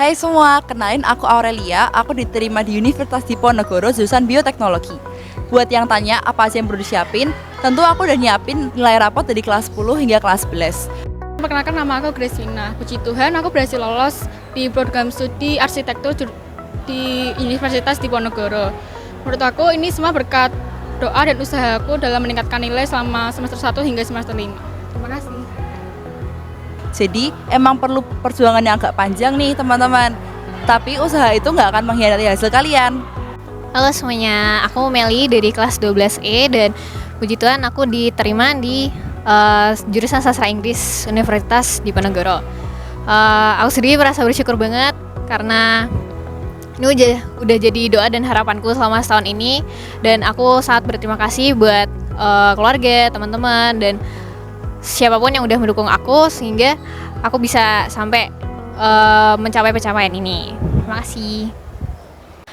Hai semua, kenalin aku Aurelia, aku diterima di Universitas Diponegoro jurusan Bioteknologi. Buat yang tanya apa aja yang perlu disiapin, tentu aku udah nyiapin nilai rapot dari kelas 10 hingga kelas 11. Perkenalkan, nama aku Gresina. Puji Tuhan aku berhasil lolos di program studi arsitektur di Universitas Diponegoro. Menurut aku ini semua berkat doa dan usahaku dalam meningkatkan nilai selama semester 1 hingga semester 5. Terima kasih. Jadi emang perlu perjuangan yang agak panjang nih teman-teman. Tapi usaha itu nggak akan mengkhianati hasil kalian. Halo semuanya, aku Meli dari kelas 12E dan puji Tuhan aku diterima di jurusan Sastra Inggris Universitas Diponegoro. Aku sendiri merasa bersyukur banget karena ini udah jadi doa dan harapanku selama setahun ini, dan aku sangat berterima kasih buat keluarga, teman-teman, dan siapapun yang udah mendukung aku sehingga aku bisa sampai mencapai pencapaian ini. Terima kasih.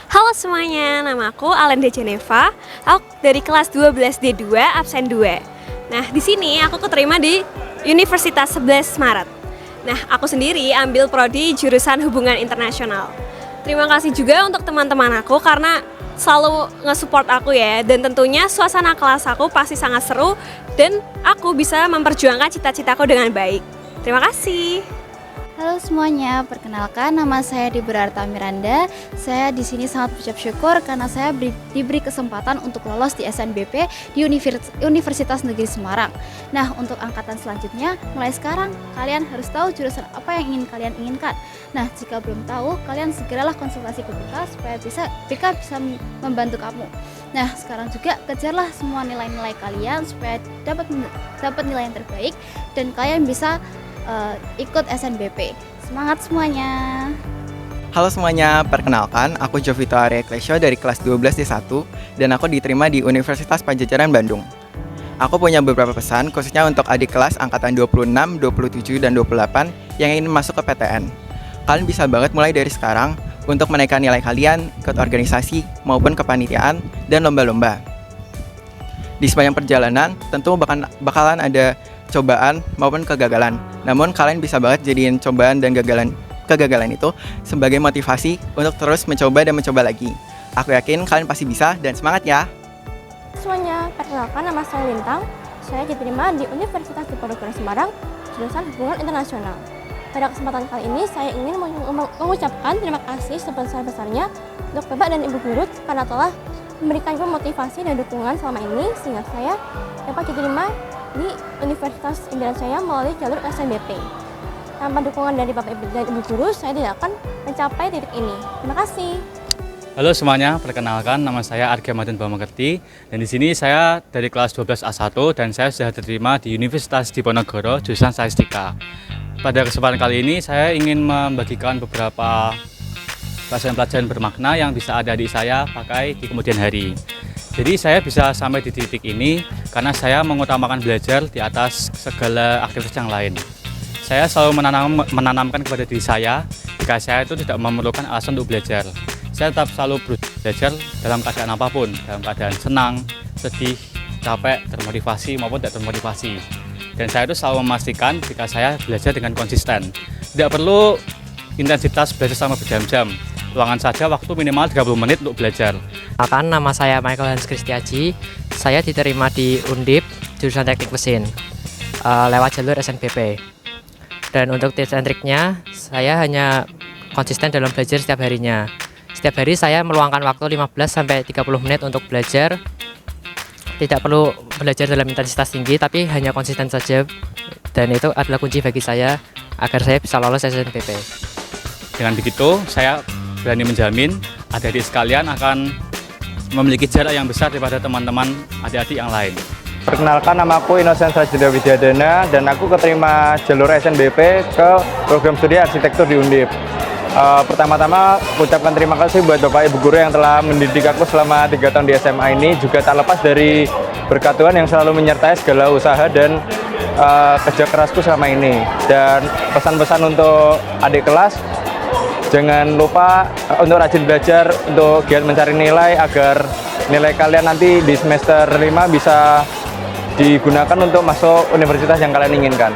Halo semuanya, nama aku Alenda Geneva. Aku dari kelas 12D2 absen 2. Nah, di sini aku keterima di Universitas 11 Maret. Nah, aku sendiri ambil prodi jurusan Hubungan Internasional. Terima kasih juga untuk teman-teman aku karena selalu nge-support aku ya, dan tentunya suasana kelas aku pasti sangat seru dan aku bisa memperjuangkan cita-citaku dengan baik. Terima kasih. Halo semuanya, perkenalkan nama saya Diberarta Miranda. Saya di sini sangat berucap syukur karena saya diberi kesempatan untuk lolos di SNBP di Universitas Negeri Semarang. Nah, untuk angkatan selanjutnya, mulai sekarang kalian harus tahu jurusan apa yang ingin kalian inginkan. Nah, jika belum tahu, kalian segeralah konsultasi ke BK supaya BK bisa membantu kamu. Nah, sekarang juga kejarlah semua nilai-nilai kalian supaya dapat nilai yang terbaik dan kalian bisa ikut SNBP. Semangat semuanya. Halo semuanya, perkenalkan aku Jovito Arya Eklesio dari kelas 12D1 dan aku diterima di Universitas Padjadjaran Bandung. Aku punya beberapa pesan khususnya untuk adik kelas angkatan 26, 27, dan 28 yang ingin masuk ke PTN. Kalian bisa banget mulai dari sekarang untuk menaikkan nilai kalian, ikut organisasi maupun kepanitiaan dan lomba-lomba. Di sepanjang perjalanan tentu bakalan ada cobaan maupun kegagalan. Namun kalian bisa banget jadiin cobaan dan kegagalan itu sebagai motivasi untuk terus mencoba dan mencoba lagi. Aku yakin kalian pasti bisa dan semangat ya. Semuanya, perkenalkan nama saya Lintang. Saya diterima di Universitas Diponegoro Semarang, jurusan Hubungan Internasional. Pada kesempatan kali ini saya ingin mengucapkan terima kasih sebesar-besarnya untuk Bapak dan Ibu guru karena telah memberikan motivasi dan dukungan selama ini sehingga saya dapat diterima di Universitas Indonesia melalui jalur SNBP. Tanpa dukungan dari Bapak Ibu dan Ibu guru, saya tidak akan mencapai titik ini. Terima kasih. Halo semuanya, perkenalkan nama saya Arga Madun Bamakerti dan di sini saya dari kelas 12A1 dan saya sudah diterima di Universitas Diponegoro jurusan Statistika. Pada kesempatan kali ini saya ingin membagikan beberapa pelajaran-pelajaran bermakna yang bisa adik-adik saya pakai di kemudian hari. Jadi saya bisa sampai di titik ini karena saya mengutamakan belajar di atas segala aktivitas yang lain. Saya selalu menanamkan kepada diri saya jika saya itu tidak memerlukan alasan untuk belajar. Saya tetap selalu belajar dalam keadaan apapun, dalam keadaan senang, sedih, capek, termotivasi maupun tidak termotivasi. Dan saya itu selalu memastikan jika saya belajar dengan konsisten. Tidak perlu intensitas belajar selama berjam-jam. Luangkan saja waktu minimal 30 menit untuk belajar. Nama saya Michael Hans Kristiaji. Saya diterima di Undip jurusan Teknik Mesin lewat jalur SNBP. Dan untuk tips and triknya, saya hanya konsisten dalam belajar setiap harinya. Setiap hari saya meluangkan waktu 15-30 menit untuk belajar. Tidak perlu belajar dalam intensitas tinggi, tapi hanya konsisten saja. Dan itu adalah kunci bagi saya agar saya bisa lolos SNBP. Dengan begitu, saya berani menjamin adik-adik sekalian akan memiliki jarak yang besar daripada teman-teman adik-adik yang lain. Perkenalkan, nama aku Innocent Sajida Widyadana dan aku keterima jalur SNBP ke program studi arsitektur di Undip. Pertama-tama ucapkan terima kasih buat Bapak Ibu guru yang telah mendidik aku selama 3 tahun di SMA ini, juga tak lepas dari berkat Tuhan yang selalu menyertai segala usaha dan kerja kerasku selama ini. Dan pesan-pesan untuk adik kelas, jangan lupa untuk rajin belajar, untuk giat mencari nilai agar nilai kalian nanti di semester 5 bisa digunakan untuk masuk universitas yang kalian inginkan.